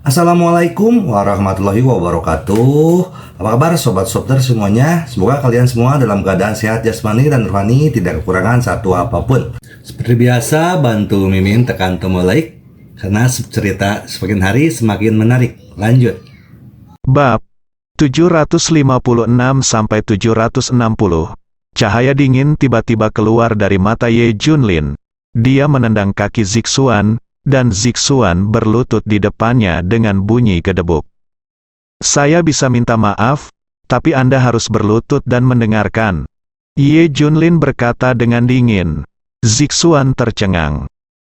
Assalamualaikum warahmatullahi wabarakatuh. Apa kabar sobat Softer semuanya? Semoga kalian semua dalam keadaan sehat jasmani dan rohani, tidak kekurangan satu apapun. Seperti biasa, bantu Mimin tekan tombol like karena cerita semakin hari semakin menarik. Lanjut. Bab 756 sampai 760. Cahaya dingin tiba-tiba keluar dari mata Ye Junlin. Dia menendang kaki Zixuan, dan Zixuan berlutut di depannya dengan bunyi gedebuk. "Saya bisa minta maaf, tapi Anda harus berlutut dan mendengarkan," Ye Junlin berkata dengan dingin. Zixuan tercengang.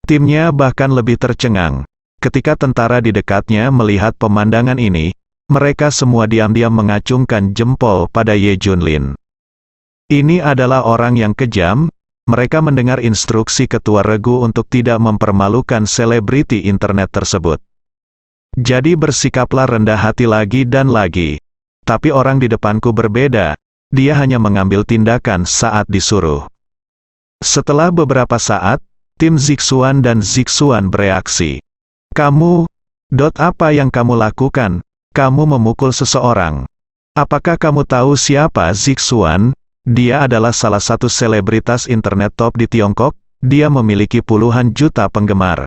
Timnya bahkan lebih tercengang. Ketika tentara di dekatnya melihat pemandangan ini, mereka semua diam-diam mengacungkan jempol pada Ye Junlin. Ini adalah orang yang kejam. Mereka mendengar instruksi ketua regu untuk tidak mempermalukan selebriti internet tersebut. Jadi bersikaplah rendah hati lagi dan lagi. Tapi orang di depanku berbeda. Dia hanya mengambil tindakan saat disuruh. Setelah beberapa saat, tim Zixuan dan Zixuan bereaksi. "Kamu, apa yang kamu lakukan? Kamu memukul seseorang. Apakah kamu tahu siapa Zixuan? Dia adalah salah satu selebritas internet top di Tiongkok. Dia memiliki puluhan juta penggemar.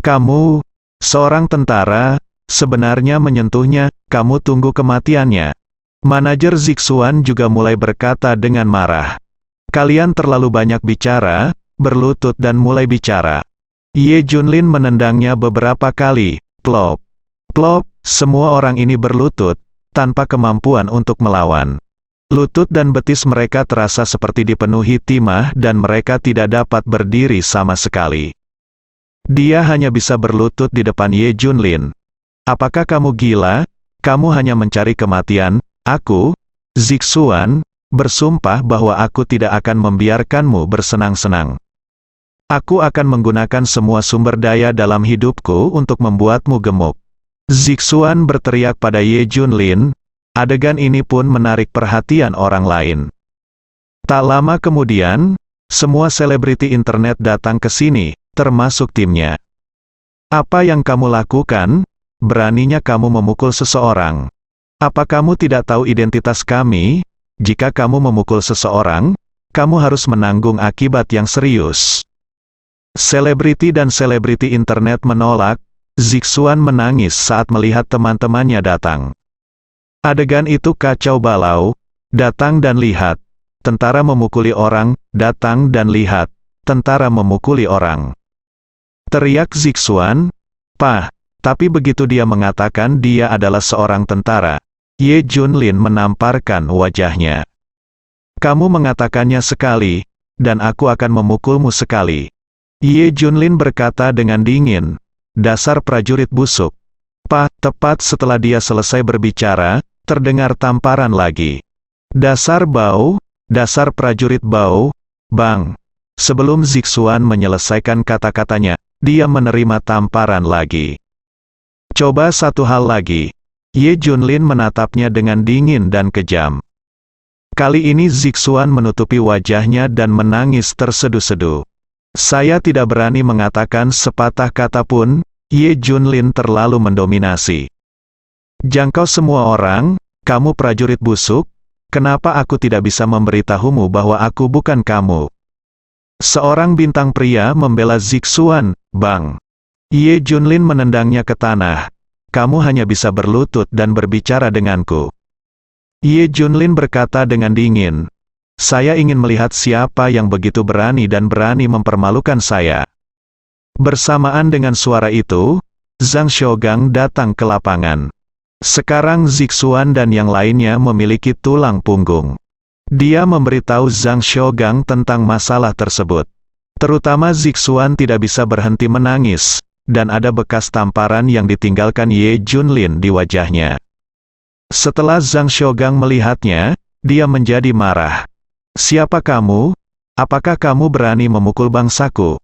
Kamu, seorang tentara, sebenarnya menyentuhnya, kamu tunggu kematiannya." Manajer Zixuan juga mulai berkata dengan marah. "Kalian terlalu banyak bicara," berlutut dan mulai bicara. Ye Junlin menendangnya beberapa kali. Plop. Plop, semua orang ini berlutut, tanpa kemampuan untuk melawan. Lutut dan betis mereka terasa seperti dipenuhi timah dan mereka tidak dapat berdiri sama sekali. Dia hanya bisa berlutut di depan Ye Junlin. "Apakah kamu gila? Kamu hanya mencari kematian. Aku, Zixuan, bersumpah bahwa aku tidak akan membiarkanmu bersenang-senang. Aku akan menggunakan semua sumber daya dalam hidupku untuk membuatmu gemuk." Zixuan berteriak pada Ye Junlin. Adegan ini pun menarik perhatian orang lain. Tak lama kemudian, semua selebriti internet datang ke sini, termasuk timnya. "Apa yang kamu lakukan? Beraninya kamu memukul seseorang. Apa kamu tidak tahu identitas kami? Jika kamu memukul seseorang, kamu harus menanggung akibat yang serius." Selebriti dan selebriti internet menolak. Zixuan menangis saat melihat teman-temannya datang. Adegan itu kacau balau. Datang dan lihat. Tentara memukuli orang, datang dan lihat. Tentara memukuli orang. Teriak Zixuan. "Pah." Tapi begitu dia mengatakan dia adalah seorang tentara, Ye Junlin menamparkan wajahnya. "Kamu mengatakannya sekali, dan aku akan memukulmu sekali." Ye Junlin berkata dengan dingin. "Dasar prajurit busuk." Pah, tepat setelah dia selesai berbicara, terdengar tamparan lagi. "Dasar bau, dasar prajurit bau." Bang! Sebelum Zixuan menyelesaikan kata-katanya, dia menerima tamparan lagi. "Coba satu hal lagi." Ye Junlin menatapnya dengan dingin dan kejam. Kali ini Zixuan menutupi wajahnya dan menangis terseduh-seduh. "Saya tidak berani mengatakan sepatah kata pun." Ye Junlin terlalu mendominasi. "Jangkau semua orang, kamu prajurit busuk, kenapa aku tidak bisa memberitahumu bahwa aku bukan kamu?" Seorang bintang pria membela Zixuan. Bang! Ye Junlin menendangnya ke tanah. "Kamu hanya bisa berlutut dan berbicara denganku." Ye Junlin berkata dengan dingin. "Saya ingin melihat siapa yang begitu berani dan berani mempermalukan saya." Bersamaan dengan suara itu, Zhang Xiaogang datang ke lapangan. Sekarang Zixuan dan yang lainnya memiliki tulang punggung. Dia memberitahu Zhang Xiaogang tentang masalah tersebut. Terutama Zixuan tidak bisa berhenti menangis, dan ada bekas tamparan yang ditinggalkan Ye Junlin di wajahnya. Setelah Zhang Xiaogang melihatnya, dia menjadi marah. "Siapa kamu? Apakah kamu berani memukul bangsaku?"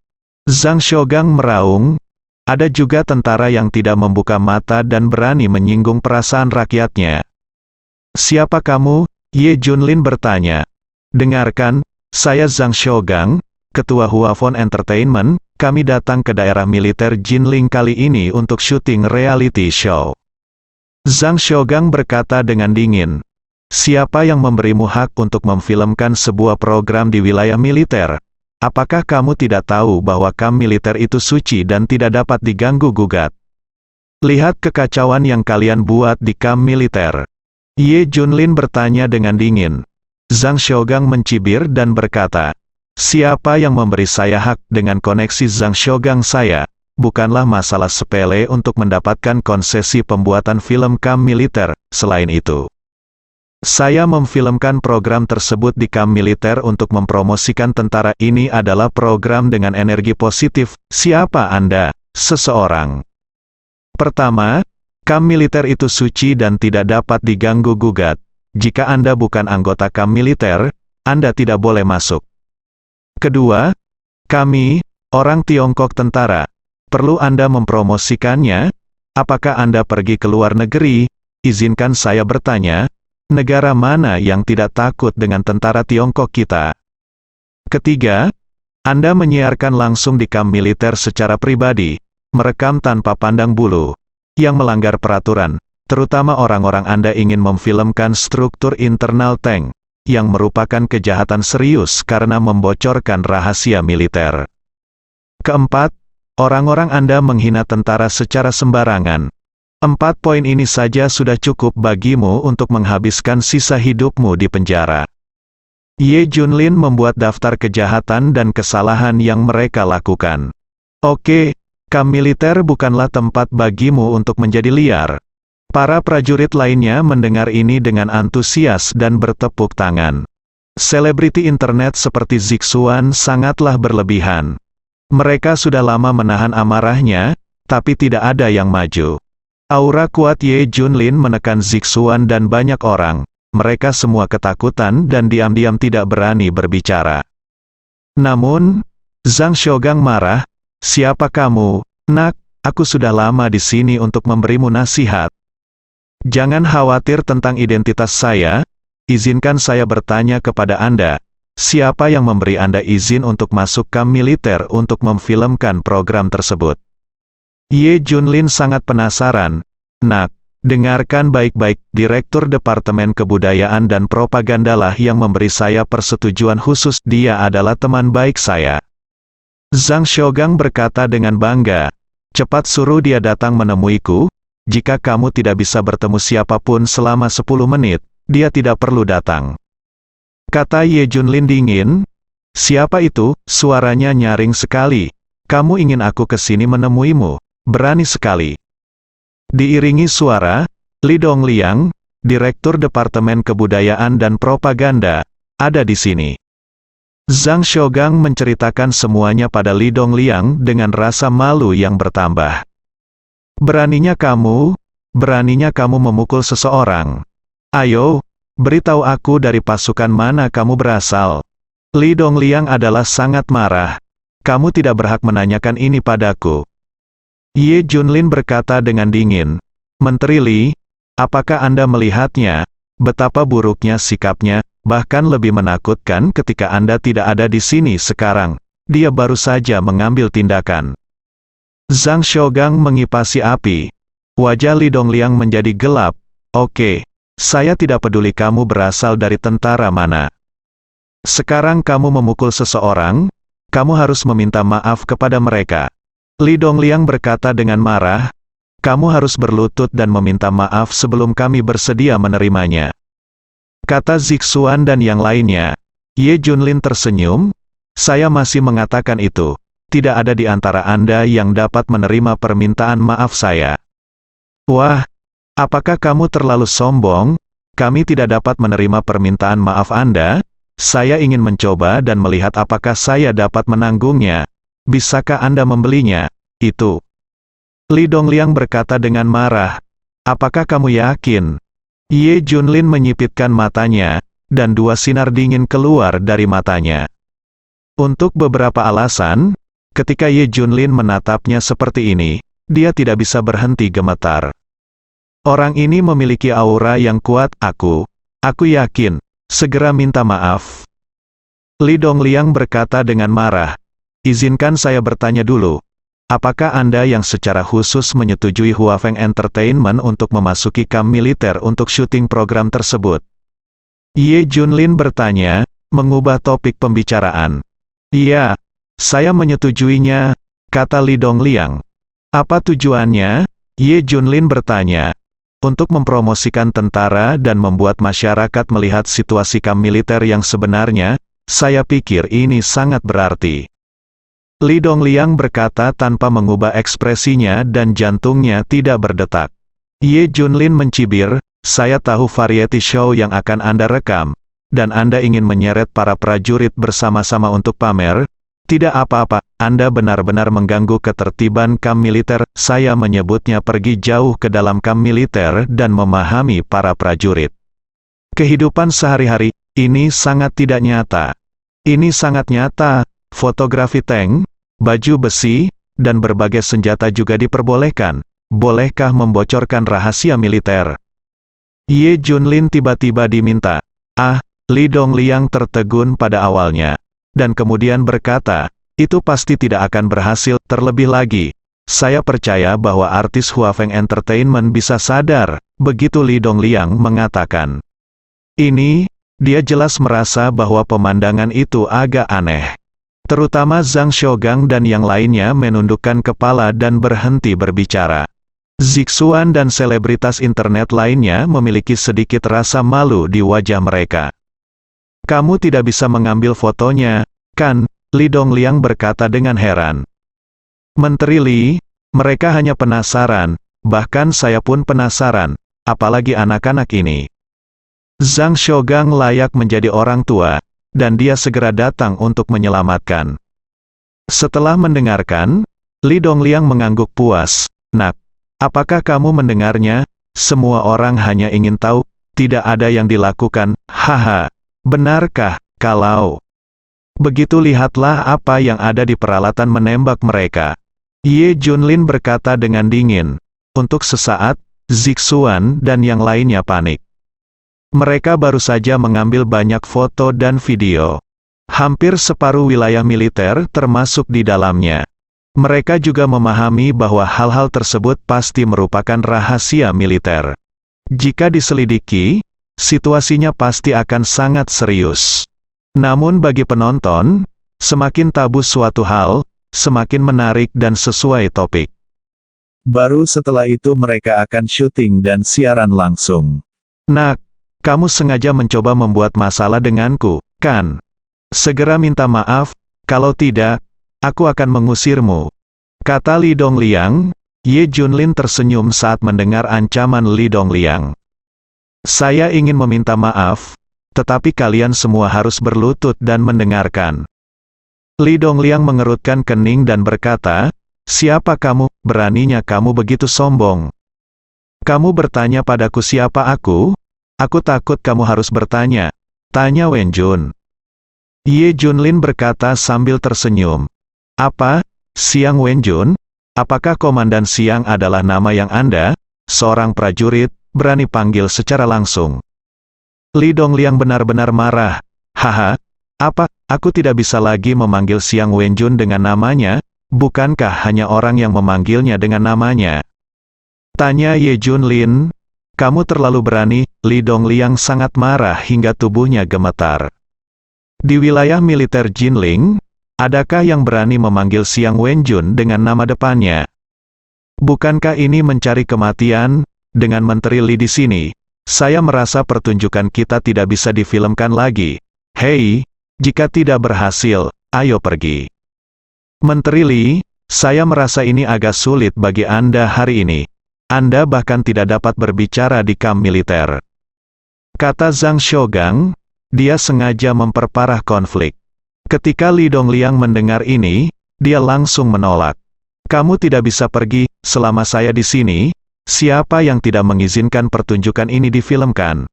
Zhang Xiaogang meraung. Ada juga tentara yang tidak membuka mata dan berani menyinggung perasaan rakyatnya. "Siapa kamu?" Ye Junlin bertanya. "Dengarkan, saya Zhang Xiaogang, ketua Huafeng Entertainment, kami datang ke daerah militer Jinling kali ini untuk syuting reality show. Zhang Xiaogang berkata dengan dingin, siapa yang memberimu hak untuk memfilmkan sebuah program di wilayah militer? Apakah kamu tidak tahu bahwa kamp militer itu suci dan tidak dapat diganggu-gugat? Lihat kekacauan yang kalian buat di kamp militer. Ye Junlin bertanya dengan dingin. Zhang Xiaogang mencibir dan berkata, siapa yang memberi saya hak dengan koneksi Zhang Xiaogang saya? Bukanlah masalah sepele untuk mendapatkan konsesi pembuatan film kamp militer. Selain itu, saya memfilmkan program tersebut di kamp militer untuk mempromosikan tentara. Ini adalah program dengan energi positif. Siapa Anda? Seseorang. Pertama, kamp militer itu suci dan tidak dapat diganggu-gugat. Jika Anda bukan anggota kamp militer, Anda tidak boleh masuk. Kedua, kami, orang Tiongkok tentara, perlu Anda mempromosikannya. Apakah Anda pergi ke luar negeri? Izinkan saya bertanya, negara mana yang tidak takut dengan tentara Tiongkok kita? Ketiga, Anda menyiarkan langsung di kamp militer secara pribadi, merekam tanpa pandang bulu, yang melanggar peraturan, terutama orang-orang Anda ingin memfilmkan struktur internal tank, yang merupakan kejahatan serius karena membocorkan rahasia militer. Keempat, orang-orang Anda menghina tentara secara sembarangan. 4 poin ini saja sudah cukup bagimu untuk menghabiskan sisa hidupmu di penjara. Ye Junlin membuat daftar kejahatan dan kesalahan yang mereka lakukan. Oke, kamp militer bukanlah tempat bagimu untuk menjadi liar. Para prajurit lainnya mendengar ini dengan antusias dan bertepuk tangan. Selebriti internet seperti Zixuan sangatlah berlebihan. Mereka sudah lama menahan amarahnya, tapi tidak ada yang maju. Aura kuat Ye Junlin menekan Zixuan dan banyak orang. Mereka semua ketakutan dan diam-diam tidak berani berbicara. Namun, Zhang Xiaogang marah. Siapa kamu, nak? Aku sudah lama di sini untuk memberimu nasihat. Jangan khawatir tentang identitas saya. Izinkan saya bertanya kepada Anda. Siapa yang memberi Anda izin untuk masuk kamp militer untuk memfilmkan program tersebut? Ye Junlin sangat penasaran. Nak, dengarkan baik-baik, Direktur Departemen Kebudayaan dan Propagandalah yang memberi saya persetujuan khusus. Dia adalah teman baik saya. Zhang Xiaogang berkata dengan bangga. Cepat suruh dia datang menemuiku. Jika kamu tidak bisa bertemu siapapun selama 10 menit, dia tidak perlu datang. Kata Ye Junlin dingin. Siapa itu? Suaranya nyaring sekali. Kamu ingin aku ke sini menemuimu? Berani sekali. Diiringi suara, Li Dongliang, Direktur Departemen Kebudayaan dan Propaganda, ada di sini. Zhang Xiaogang menceritakan semuanya pada Li Dongliang dengan rasa malu yang bertambah. Beraninya kamu memukul seseorang. Ayo, beritahu aku dari pasukan mana kamu berasal. Li Dongliang adalah sangat marah. Kamu tidak berhak menanyakan ini padaku. Ye Junlin berkata dengan dingin. Menteri Li, apakah Anda melihatnya? Betapa buruknya sikapnya. Bahkan lebih menakutkan ketika Anda tidak ada di sini sekarang. Dia baru saja mengambil tindakan. Zhang Xiaogang mengipasi api. Wajah Li Dongliang menjadi gelap. Oke, saya tidak peduli kamu berasal dari tentara mana. Sekarang kamu memukul seseorang, kamu harus meminta maaf kepada mereka. Li Dongliang berkata dengan marah, kamu harus berlutut dan meminta maaf sebelum kami bersedia menerimanya. Kata Zixuan dan yang lainnya. Ye Junlin tersenyum. Saya masih mengatakan itu. Tidak ada di antara Anda yang dapat menerima permintaan maaf saya. Wah, apakah kamu terlalu sombong? Kami tidak dapat menerima permintaan maaf Anda. Saya ingin mencoba dan melihat apakah saya dapat menanggungnya. Bisakah Anda membelinya? Itu. Li Dongliang berkata dengan marah. Apakah kamu yakin? Ye Junlin menyipitkan matanya, dan 2 sinar dingin keluar dari matanya. Untuk beberapa alasan, ketika Ye Junlin menatapnya seperti ini, dia tidak bisa berhenti gemetar. Orang ini memiliki aura yang kuat. Aku yakin, segera minta maaf. Li Dongliang berkata dengan marah. izinkan saya bertanya dulu. Apakah Anda yang secara khusus menyetujui Huafeng Entertainment untuk memasuki kamp militer untuk syuting program tersebut? Ye Junlin bertanya, mengubah topik pembicaraan. Iya, saya menyetujuinya, kata Li Dongliang. Apa tujuannya? Ye Junlin bertanya. Untuk mempromosikan tentara dan membuat masyarakat melihat situasi kamp militer yang sebenarnya, saya pikir ini sangat berarti. Li Dongliang berkata tanpa mengubah ekspresinya dan jantungnya tidak berdetak. Ye Junlin mencibir, saya tahu variety show yang akan Anda rekam, dan Anda ingin menyeret para prajurit bersama-sama untuk pamer. Tidak apa-apa, Anda benar-benar mengganggu ketertiban kamp militer. Saya menyebutnya pergi jauh ke dalam kamp militer dan memahami para prajurit. Kehidupan sehari-hari, ini sangat tidak nyata. Ini sangat nyata, fotografi tank, baju besi, dan berbagai senjata juga diperbolehkan. Bolehkah membocorkan rahasia militer? Ye Junlin tiba-tiba diminta. Li Dongliang tertegun pada awalnya. Dan kemudian berkata, itu pasti tidak akan berhasil. Terlebih lagi, saya percaya bahwa artis Huafeng Entertainment bisa sadar, begitu Li Dongliang mengatakan. Dia jelas merasa bahwa pemandangan itu agak aneh. Terutama Zhang Xiaogang dan yang lainnya menundukkan kepala dan berhenti berbicara. Zixuan dan selebritas internet lainnya memiliki sedikit rasa malu di wajah mereka. Kamu tidak bisa mengambil fotonya, kan? Li Dongliang berkata dengan heran. Menteri Li, mereka hanya penasaran, bahkan saya pun penasaran, apalagi anak-anak ini. Zhang Xiaogang layak menjadi orang tua, dan dia segera datang untuk menyelamatkan. Setelah mendengarkan, Li Dongliang mengangguk puas. Nak, apakah kamu mendengarnya? Semua orang hanya ingin tahu, tidak ada yang dilakukan. Haha, benarkah? Kalau begitu lihatlah apa yang ada di peralatan menembak mereka. Ye Junlin berkata dengan dingin. Untuk sesaat, Zixuan dan yang lainnya panik. Mereka baru saja mengambil banyak foto dan video. Hampir separuh wilayah militer termasuk di dalamnya. Mereka juga memahami bahwa hal-hal tersebut pasti merupakan rahasia militer. Jika diselidiki, situasinya pasti akan sangat serius. Namun bagi penonton, semakin tabu suatu hal, semakin menarik dan sesuai topik. Baru setelah itu mereka akan syuting dan siaran langsung. Nak, kamu sengaja mencoba membuat masalah denganku, kan? Segera minta maaf, kalau tidak, aku akan mengusirmu. Kata Li Dongliang. Ye Junlin tersenyum saat mendengar ancaman Li Dongliang. Saya ingin meminta maaf, tetapi kalian semua harus berlutut dan mendengarkan. Li Dongliang mengerutkan kening dan berkata, siapa kamu? Beraninya kamu begitu sombong? Kamu bertanya padaku siapa aku? Aku takut kamu harus bertanya. Tanya Wenjun. Ye Junlin berkata sambil tersenyum. Apa? Siang Wenjun? Apakah Komandan Siang adalah nama yang Anda, seorang prajurit, berani panggil secara langsung? Li Dongliang benar-benar marah. Haha, apa? Aku tidak bisa lagi memanggil Siang Wenjun dengan namanya? Bukankah hanya orang yang memanggilnya dengan namanya? Tanya Ye Junlin. Kamu terlalu berani. Li Dongliang sangat marah hingga tubuhnya gemetar. Di wilayah militer Jinling, adakah yang berani memanggil Siang Wenjun dengan nama depannya? Bukankah ini mencari kematian? Dengan Menteri Li di sini, saya merasa pertunjukan kita tidak bisa difilmkan lagi. Hei, jika tidak berhasil, ayo pergi. Menteri Li, saya merasa ini agak sulit bagi Anda hari ini. Anda bahkan tidak dapat berbicara di kamp militer. Kata Zhang Xiaogang, dia sengaja memperparah konflik. Ketika Li Dongliang mendengar ini, dia langsung menolak. Kamu tidak bisa pergi, selama saya di sini. Siapa yang tidak mengizinkan pertunjukan ini difilmkan?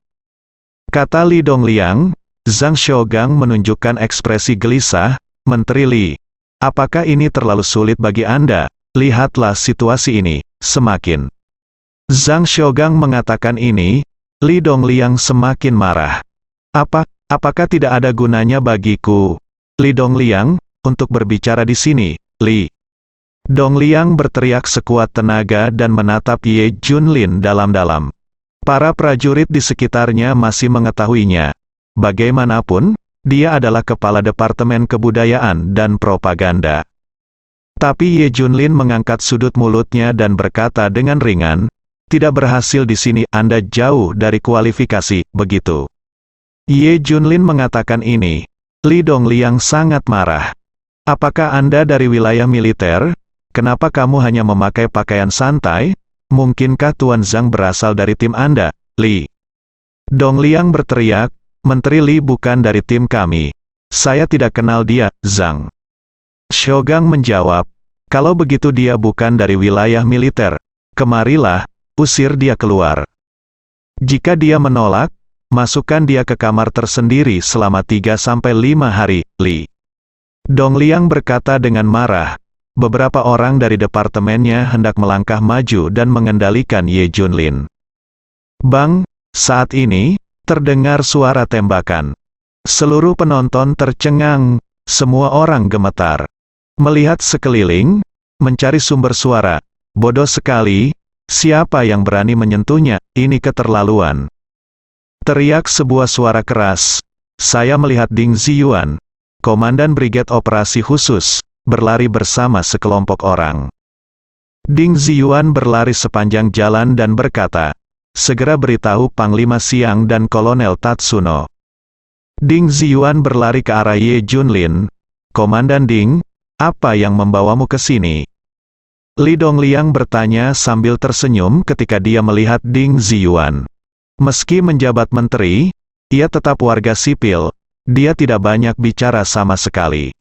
Kata Li Dongliang. Zhang Xiaogang menunjukkan ekspresi gelisah. Menteri Li, apakah ini terlalu sulit bagi Anda? Lihatlah situasi ini, semakin Zhang Xiaogang mengatakan ini, Li Dongliang semakin marah. Apakah tidak ada gunanya bagiku? Li Dongliang, untuk berbicara di sini, Li. Dongliang berteriak sekuat tenaga dan menatap Ye Junlin dalam-dalam. Para prajurit di sekitarnya masih mengetahuinya. Bagaimanapun, dia adalah kepala Departemen Kebudayaan dan Propaganda. Tapi Ye Junlin mengangkat sudut mulutnya dan berkata dengan ringan, "Tidak berhasil di sini, Anda jauh dari kualifikasi, begitu." Ye Junlin mengatakan ini. Li Dongliang sangat marah. "Apakah Anda dari wilayah militer? Kenapa kamu hanya memakai pakaian santai? Mungkinkah Tuan Zhang berasal dari tim Anda, Li?" Dongliang berteriak, "Menteri Li bukan dari tim kami. Saya tidak kenal dia, Zhang." Shogang menjawab, "Kalau begitu dia bukan dari wilayah militer. Kemarilah, usir dia keluar. Jika dia menolak, masukkan dia ke kamar tersendiri selama 3-5 hari, Li." Dongliang berkata dengan marah. Beberapa orang dari departemennya hendak melangkah maju dan mengendalikan Ye Junlin. Bang, saat ini, terdengar suara tembakan. Seluruh penonton tercengang, semua orang gemetar. Melihat sekeliling, mencari sumber suara. Bodoh sekali, siapa yang berani menyentuhnya, ini keterlaluan. Teriak sebuah suara keras. Saya melihat Ding Ziyuan, Komandan Brigade Operasi Khusus, berlari bersama sekelompok orang. Ding Ziyuan berlari sepanjang jalan dan berkata, "Segera beritahu Panglima Siang dan Kolonel Tatsuno." Ding Ziyuan berlari ke arah Ye Junlin. "Komandan Ding, apa yang membawamu ke sini?" Li Dongliang bertanya sambil tersenyum ketika dia melihat Ding Ziyuan. Meski menjabat menteri, ia tetap warga sipil, dia tidak banyak bicara sama sekali.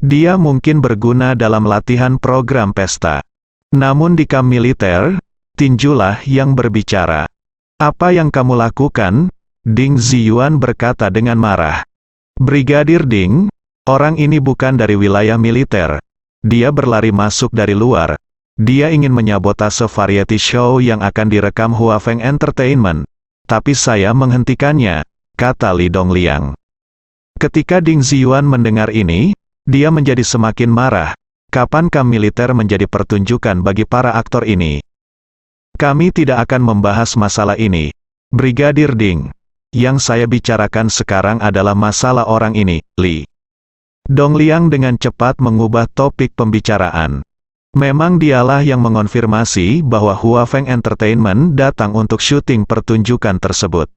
Dia mungkin berguna dalam latihan program pesta. Namun di kamp militer, tinjulah yang berbicara. "Apa yang kamu lakukan?" Ding Ziyuan berkata dengan marah. "Brigadir Ding, orang ini bukan dari wilayah militer. Dia berlari masuk dari luar. Dia ingin menyabotase variety show yang akan direkam Huafeng Entertainment. Tapi saya menghentikannya," kata Li Dongliang. Ketika Ding Ziyuan mendengar ini, dia menjadi semakin marah. Kapan kamp militer menjadi pertunjukan bagi para aktor ini? "Kami tidak akan membahas masalah ini, Brigadir Ding. Yang saya bicarakan sekarang adalah masalah orang ini, Li." Dongliang dengan cepat mengubah topik pembicaraan. Memang dialah yang mengonfirmasi bahwa Huafeng Entertainment datang untuk syuting pertunjukan tersebut.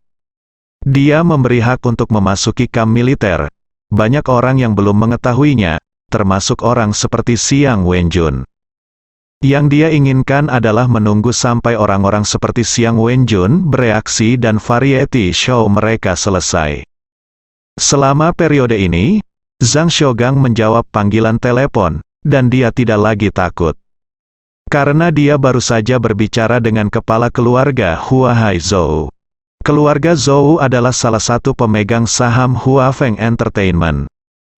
Dia memberi hak untuk memasuki kamp militer. Banyak orang yang belum mengetahuinya, termasuk orang seperti Xiang Wenjun. Yang dia inginkan adalah menunggu sampai orang-orang seperti Xiang Wenjun bereaksi dan variety show mereka selesai. Selama periode ini, Zhang Shogang menjawab panggilan telepon, dan dia tidak lagi takut. Karena dia baru saja berbicara dengan kepala keluarga Huahai Zhou. Keluarga Zhou adalah salah satu pemegang saham Huafeng Entertainment.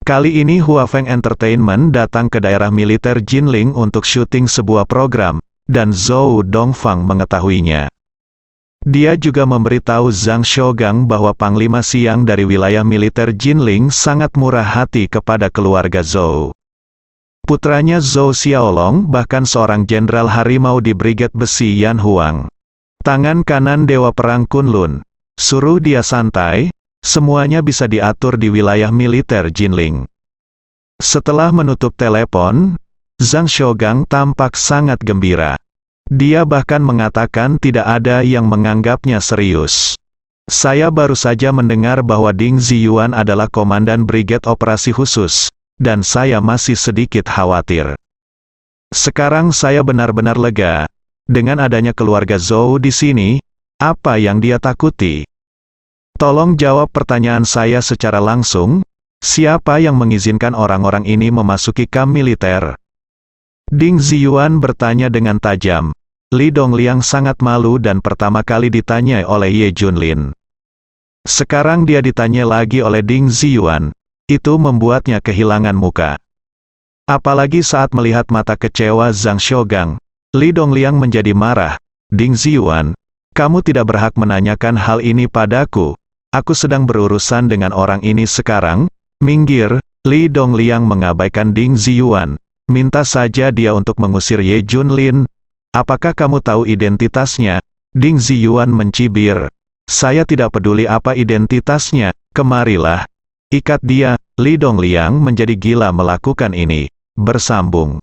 Kali ini Huafeng Entertainment datang ke daerah militer Jinling untuk syuting sebuah program, dan Zhou Dongfang mengetahuinya. Dia juga memberitahu Zhang Shogang bahwa Panglima Siang dari wilayah militer Jinling sangat murah hati kepada keluarga Zhou. Putranya Zhou Xiaolong bahkan seorang jenderal harimau di Brigade Besi Yan Huang. Tangan kanan Dewa Perang Kunlun. Suruh dia santai, semuanya bisa diatur di wilayah militer Jinling. Setelah menutup telepon, Zhang Shogang tampak sangat gembira. Dia bahkan mengatakan tidak ada yang menganggapnya serius. "Saya baru saja mendengar bahwa Ding Ziyuan adalah Komandan Brigade Operasi Khusus, dan saya masih sedikit khawatir. Sekarang saya benar-benar lega. Dengan adanya keluarga Zhou di sini, apa yang dia takuti? Tolong jawab pertanyaan saya secara langsung, siapa yang mengizinkan orang-orang ini memasuki kamp militer?" Ding Ziyuan bertanya dengan tajam. Li Dongliang sangat malu dan pertama kali ditanya oleh Ye Junlin. Sekarang dia ditanya lagi oleh Ding Ziyuan. Itu membuatnya kehilangan muka. Apalagi saat melihat mata kecewa Zhang Shogang. Li Dongliang menjadi marah. "Ding Ziyuan, kamu tidak berhak menanyakan hal ini padaku. Aku sedang berurusan dengan orang ini sekarang. Minggir, Li Dongliang mengabaikan Ding Ziyuan. Minta saja dia untuk mengusir Ye Junlin. Apakah kamu tahu identitasnya? Ding Ziyuan mencibir. Saya tidak peduli apa identitasnya, kemarilah. Ikat dia. Li Dongliang menjadi gila melakukan ini. Bersambung.